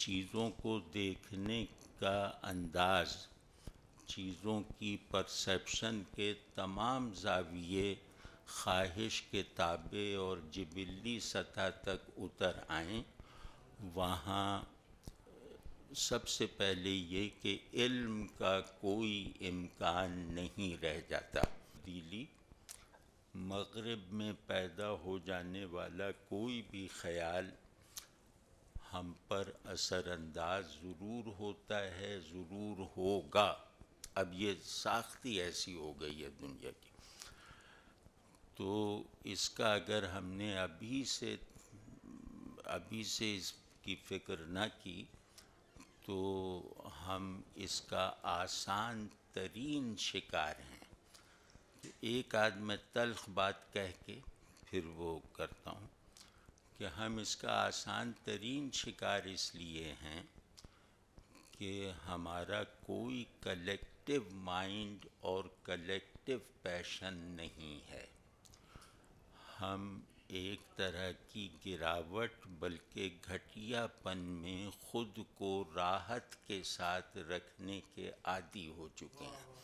چیزوں کو دیکھنے کا انداز، چیزوں کی پرسیپشن کے تمام زاویے خواہش کے تابع اور جبلی سطح تک اتر آئیں، وہاں سب سے پہلے یہ کہ علم کا کوئی امکان نہیں رہ جاتا۔ تبدیلی، مغرب میں پیدا ہو جانے والا کوئی بھی خیال ہم پر اثر انداز ضرور ہوتا ہے، ضرور ہوگا۔ اب یہ ساختی ایسی ہو گئی ہے دنیا کی، تو اس کا اگر ہم نے ابھی سے اس کی فکر نہ کی تو ہم اس کا آسان ترین شکار ہیں۔ ایک میں تلخ بات کہہ کے پھر وہ کرتا ہوں کہ ہم اس کا آسان ترین شکار اس لیے ہیں کہ ہمارا کوئی کلیکٹیو مائنڈ اور کلیکٹیو پیشن نہیں ہے۔ ہم ایک طرح کی گراوٹ بلکہ گھٹیا پن میں خود کو راحت کے ساتھ رکھنے کے عادی ہو چکے ہیں۔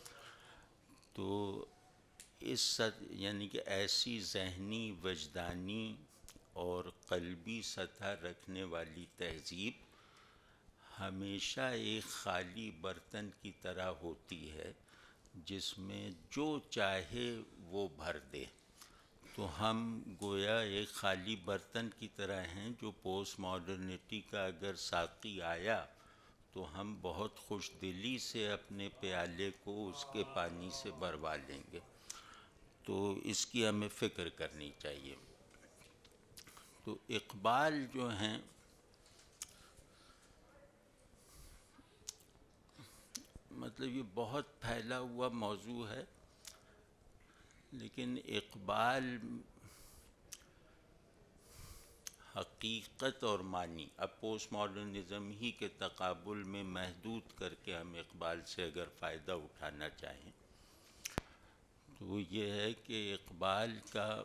تو یعنی کہ ایسی ذہنی، وجدانی اور قلبی سطح رکھنے والی تہذیب ہمیشہ ایک خالی برتن کی طرح ہوتی ہے جس میں جو چاہے وہ بھر دے۔ تو ہم گویا ایک خالی برتن کی طرح ہیں جو پوسٹ ماڈرنٹی کا اگر ساقی آیا تو ہم بہت خوش دلی سے اپنے پیالے کو اس کے پانی سے بھروا لیں گے۔ تو اس کی ہمیں فکر کرنی چاہیے۔ تو اقبال جو ہیں، مطلب یہ بہت پھیلا ہوا موضوع ہے، لیکن اقبال حقیقت اور معنی، اب پوسٹ ماڈرنزم ہی کے تقابل میں محدود کر کے ہم اقبال سے اگر فائدہ اٹھانا چاہیں تو وہ یہ ہے کہ اقبال کا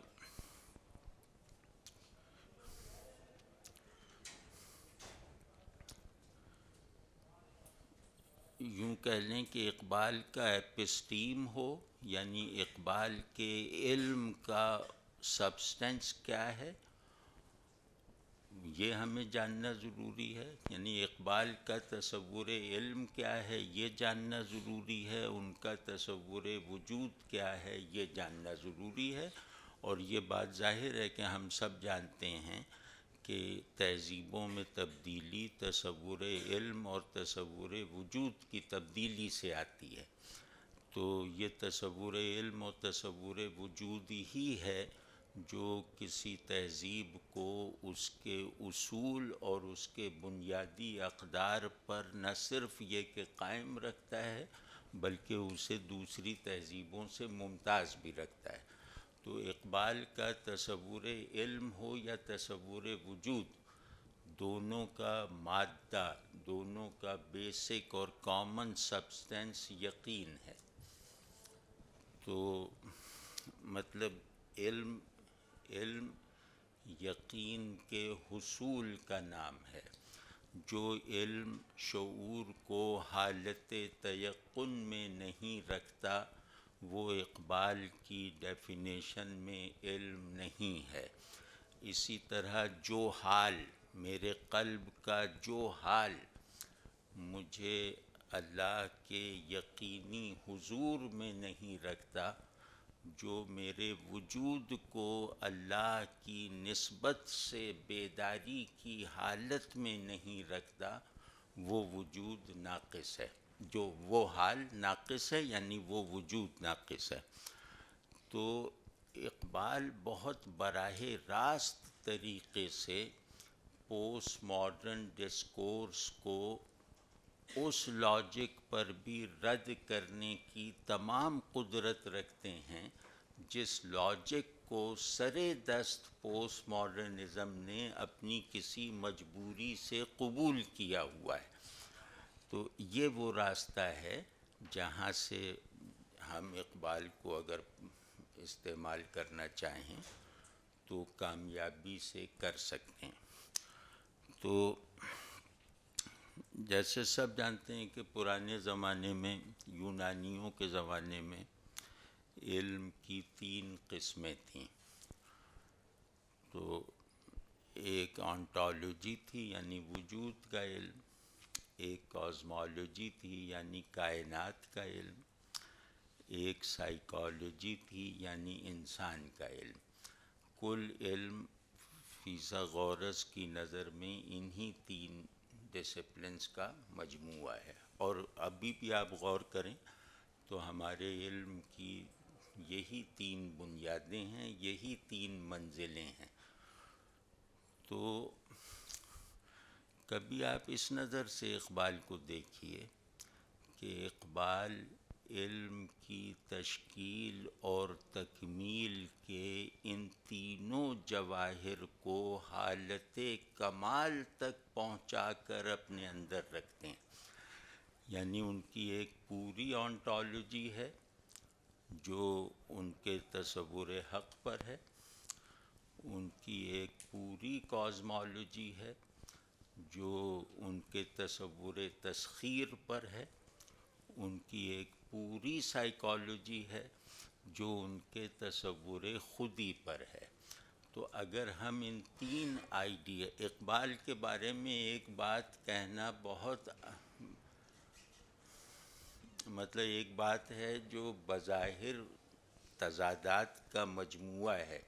یوں کہہ لیں کہ اقبال کا ایپسٹیم ہو، یعنی اقبال کے علم کا سبسٹنس کیا ہے یہ ہمیں جاننا ضروری ہے۔ یعنی اقبال کا تصور علم کیا ہے یہ جاننا ضروری ہے، ان کا تصور وجود کیا ہے یہ جاننا ضروری ہے۔ اور یہ بات ظاہر ہے کہ ہم سب جانتے ہیں کہ تہذیبوں میں تبدیلی تصور علم اور تصور وجود کی تبدیلی سے آتی ہے۔ تو یہ تصور علم اور تصور وجود ہی ہے جو کسی تہذیب کو اس کے اصول اور اس کے بنیادی اقدار پر نہ صرف یہ کہ قائم رکھتا ہے بلکہ اسے دوسری تہذیبوں سے ممتاز بھی رکھتا ہے۔ تو اقبال کا تصور علم ہو یا تصور وجود، دونوں کا مادہ، دونوں کا بیسک اور کامن سبسٹنس یقین ہے۔ تو مطلب علم یقین کے حصول کا نام ہے۔ جو علم شعور کو حالت تیقن میں نہیں رکھتا وہ اقبال کی ڈیفینیشن میں علم نہیں ہے۔ اسی طرح جو حال، میرے قلب کا جو حال مجھے اللہ کے یقینی حضور میں نہیں رکھتا، جو میرے وجود کو اللہ کی نسبت سے بیداری کی حالت میں نہیں رکھتا، وہ وجود ناقص ہے۔ جو وہ حال ناقص ہے یعنی وہ وجود ناقص ہے۔ تو اقبال بہت براہ راست طریقے سے پوسٹ ماڈرن ڈسکورس کو اس لاجک پر بھی رد کرنے کی تمام قدرت رکھتے ہیں جس لاجک کو سرے دست پوسٹ ماڈرنزم نے اپنی کسی مجبوری سے قبول کیا ہوا ہے۔ تو یہ وہ راستہ ہے جہاں سے ہم اقبال کو اگر استعمال کرنا چاہیں تو کامیابی سے کر سکتے ہیں۔ تو جیسے سب جانتے ہیں کہ پرانے زمانے میں، یونانیوں کے زمانے میں، علم کی 3 قسمیں تھیں. تو ایک آنٹولوجی تھی یعنی وجود کا علم، ایک کازمولوجی تھی یعنی کائنات کا علم، ایک سائیکالوجی تھی یعنی انسان کا علم. کل علم فیثاغورس کی نظر میں انہی 3 ڈسپلنس کا مجموعہ ہے. اور ابھی بھی آپ غور کریں تو ہمارے علم کی یہی 3 بنیادیں ہیں، یہی 3 منزلیں ہیں. تو کبھی آپ اس نظر سے اقبال کو دیکھیے کہ اقبال علم کی تشکیل اور تکمیل کے ان تینوں جواہر کو حالت کمال تک پہنچا کر اپنے اندر رکھتے ہیں. یعنی ان کی ایک پوری آنٹولوجی ہے جو ان کے تصور حق پر ہے، ان کی ایک پوری کازمولوجی ہے جو ان کے تصور تسخیر پر ہے، ان کی ایک پوری سائیکالوجی ہے جو ان کے تصور خودی پر ہے. تو اگر ہم ان 3 آئیڈیا، اقبال کے بارے میں ایک بات کہنا بہت ایک بات ہے جو بظاہر تضادات کا مجموعہ ہے،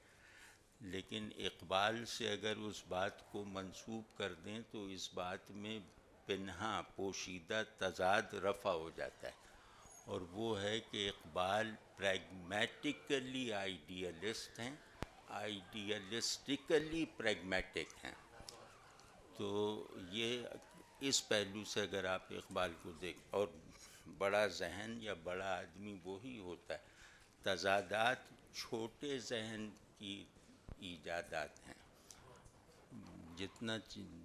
لیکن اقبال سے اگر اس بات کو منسوب کر دیں تو اس بات میں پنہاں پوشیدہ تضاد رفع ہو جاتا ہے. اور وہ ہے کہ اقبال پریگمیٹیکلی آئیڈیلسٹ ہیں، آئیڈیلسٹیکلی پریگمیٹک ہیں. تو یہ اس پہلو سے اگر آپ اقبال کو دیکھ، اور بڑا ذہن یا بڑا آدمی وہی ہوتا ہے. تضادات چھوٹے ذہن کی ایجادات ہیں.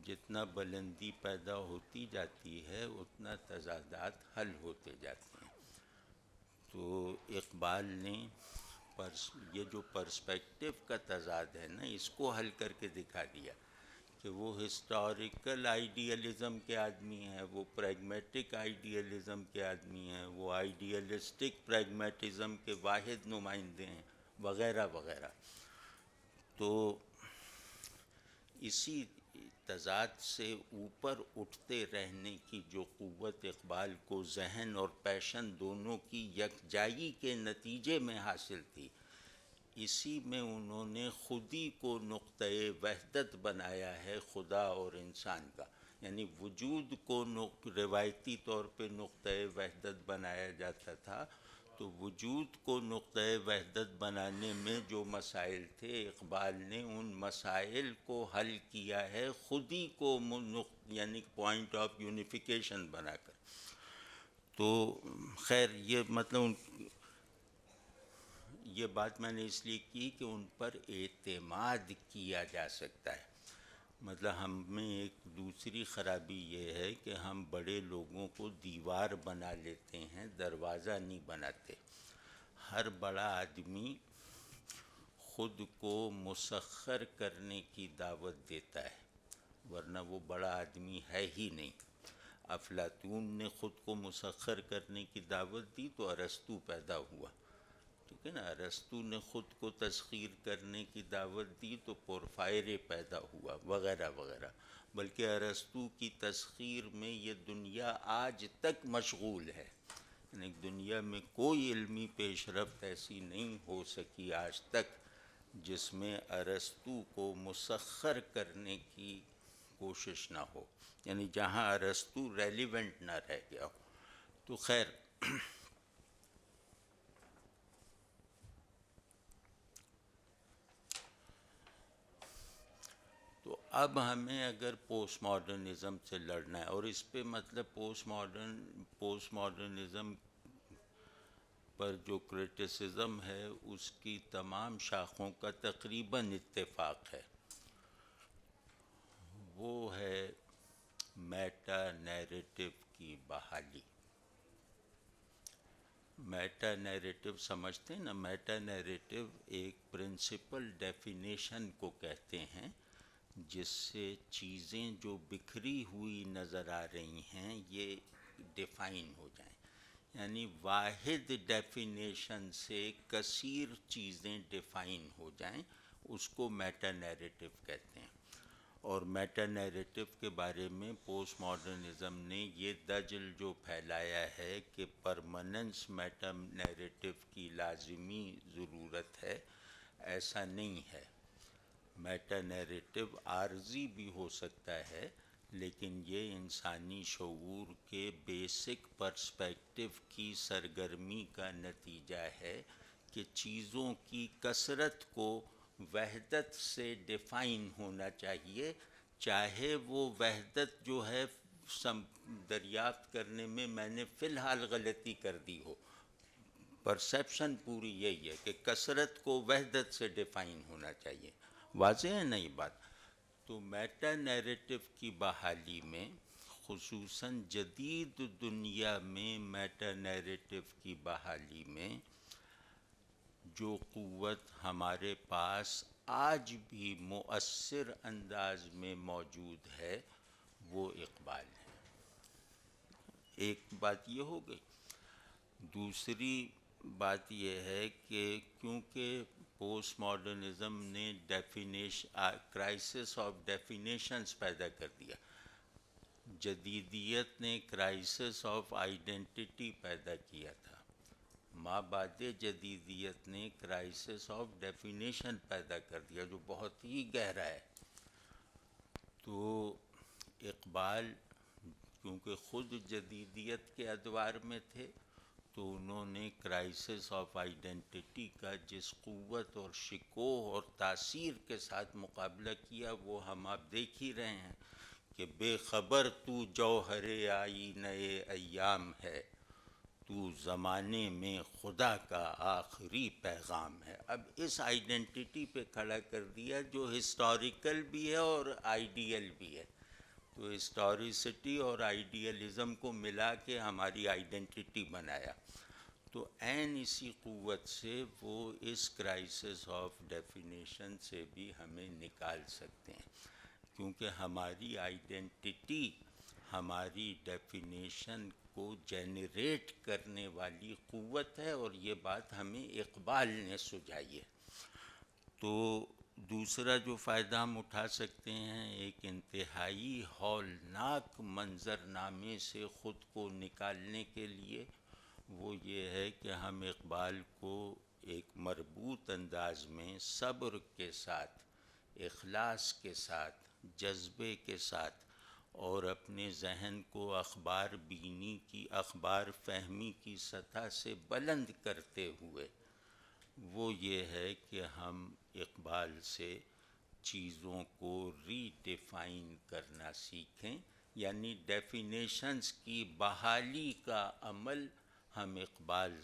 جتنا بلندی پیدا ہوتی جاتی ہے اتنا تضادات حل ہوتے جاتے ہیں. تو اقبال نے یہ جو پرسپیکٹو کا تضاد ہے نا، اس کو حل کر کے دکھا دیا کہ وہ ہسٹوریکل آئیڈیلزم کے آدمی ہیں، وہ پریگمیٹک آئیڈیلزم کے آدمی ہیں، وہ آئیڈیلسٹک پریگمیٹزم کے واحد نمائندے ہیں، وغیرہ وغیرہ. تو اسی تضاد سے اوپر اٹھتے رہنے کی جو قوت اقبال کو ذہن اور پیشن دونوں کی یکجائی کے نتیجے میں حاصل تھی، اسی میں انہوں نے خودی کو نقطۂ وحدت بنایا ہے خدا اور انسان کا. یعنی وجود کو روایتی طور پہ نقطۂ وحدت بنایا جاتا تھا، تو وجود کو نقطۂ وحدت بنانے میں جو مسائل تھے، اقبال نے ان مسائل کو حل کیا ہے خودی کو یعنی پوائنٹ آف یونیفیکیشن بنا کر. تو خیر یہ بات میں نے اس لیے کی کہ ان پر اعتماد کیا جا سکتا ہے. ہم میں ایک دوسری خرابی یہ ہے کہ ہم بڑے لوگوں کو دیوار بنا لیتے ہیں، دروازہ نہیں بناتے. ہر بڑا آدمی خود کو مسخر کرنے کی دعوت دیتا ہے، ورنہ وہ بڑا آدمی ہے ہی نہیں. افلاطون نے خود کو مسخر کرنے کی دعوت دی تو ارسطو پیدا ہوا. ٹھیک ہے نا، ارسطو نے خود کو تسخیر کرنے کی دعوت دی تو پورفائرے پیدا ہوا، وغیرہ وغیرہ. بلکہ ارسطو کی تسخیر میں یہ دنیا آج تک مشغول ہے. یعنی دنیا میں کوئی علمی پیش رفت ایسی نہیں ہو سکی آج تک جس میں ارسطو کو مسخر کرنے کی کوشش نہ ہو، یعنی جہاں ارسطو ریلیونٹ نہ رہ گیا ہو. تو خیر، تو اب ہمیں اگر پوسٹ ماڈرنزم سے لڑنا ہے، اور اس پہ پوسٹ ماڈرنزم پر جو کرٹیسزم ہے اس کی تمام شاخوں کا تقریباً اتفاق ہے، وہ ہے میٹا نیریٹو کی بحالی. میٹا نیریٹو سمجھتے ہیں نا؟ میٹا نیریٹو ایک پرنسپل ڈیفینیشن کو کہتے ہیں جس سے چیزیں جو بکھری ہوئی نظر آ رہی ہیں یہ ڈیفائن ہو جائیں، یعنی واحد ڈیفینیشن سے کثیر چیزیں ڈیفائن ہو جائیں، اس کو میٹا نیریٹو کہتے ہیں۔ اور میٹا نیریٹو کے بارے میں پوسٹ ماڈرنزم نے یہ دجل جو پھیلایا ہے کہ پرماننس میٹا نیریٹو کی لازمی ضرورت ہے، ایسا نہیں ہے۔ میٹا نیریٹو عارضی بھی ہو سکتا ہے، لیکن یہ انسانی شعور کے بیسک پرسپیکٹو کی سرگرمی کا نتیجہ ہے کہ چیزوں کی کثرت کو وحدت سے ڈیفائن ہونا چاہیے، چاہے وہ وحدت جو ہے دریافت کرنے میں نے فی الحال غلطی کر دی ہو۔ پرسیپشن پوری یہی ہے کہ کثرت کو وحدت سے ڈیفائن ہونا چاہیے۔ واضح ہے نئی بات؟ تو میٹا نیریٹو کی بحالی میں، خصوصاً جدید دنیا میں میٹا نیریٹو کی بحالی میں، جو قوت ہمارے پاس آج بھی مؤثر انداز میں موجود ہے وہ اقبال ہے۔ ایک بات یہ ہو گئی۔ دوسری بات یہ ہے کہ کیونکہ پوسٹ ماڈرنزم نے کرائسس آف ڈیفینیشنز پیدا کر دیا، جدیدیت نے کرائسس آف آئیڈینٹی پیدا کیا تھا، ما بعد جدیدیت نے کرائسس آف ڈیفینیشن پیدا کر دیا جو بہت ہی گہرا ہے۔ تو اقبال کیونکہ خود جدیدیت کے ادوار میں تھے، تو انہوں نے کرائسس آف آئیڈینٹی کا جس قوت اور شکوہ اور تاثیر کے ساتھ مقابلہ کیا وہ ہم آپ دیکھ ہی رہے ہیں کہ بے خبر تو جوہر آئینہ ایام ہے، تو زمانے میں خدا کا آخری پیغام ہے۔ اب اس آئیڈینٹی پہ کھڑا کر دیا جو ہسٹوریکل بھی ہے اور آئیڈیل بھی ہے، تو ہسٹوریسٹی اور آئیڈیلزم کو ملا کے ہماری آئیڈینٹی بنایا۔ تو عین اسی قوت سے وہ اس کرائسس آف ڈیفینیشن سے بھی ہمیں نکال سکتے ہیں، کیونکہ ہماری آئیڈینٹی ہماری ڈیفینیشن کو جنریٹ کرنے والی قوت ہے، اور یہ بات ہمیں اقبال نے سجھائی ہے۔ تو دوسرا جو فائدہ ہم اٹھا سکتے ہیں ایک انتہائی ہولناک منظرنامے سے خود کو نکالنے کے لیے، وہ یہ ہے کہ ہم اقبال کو ایک مربوط انداز میں صبر کے ساتھ، اخلاص کے ساتھ، جذبے کے ساتھ، اور اپنے ذہن کو اخبار بینی کی، اخبار فہمی کی سطح سے بلند کرتے ہوئے، وہ یہ ہے کہ ہم اقبال سے چیزوں کو ری ڈیفائن کرنا سیکھیں، یعنی ڈیفینیشنز کی بحالی کا عمل ہم اقبال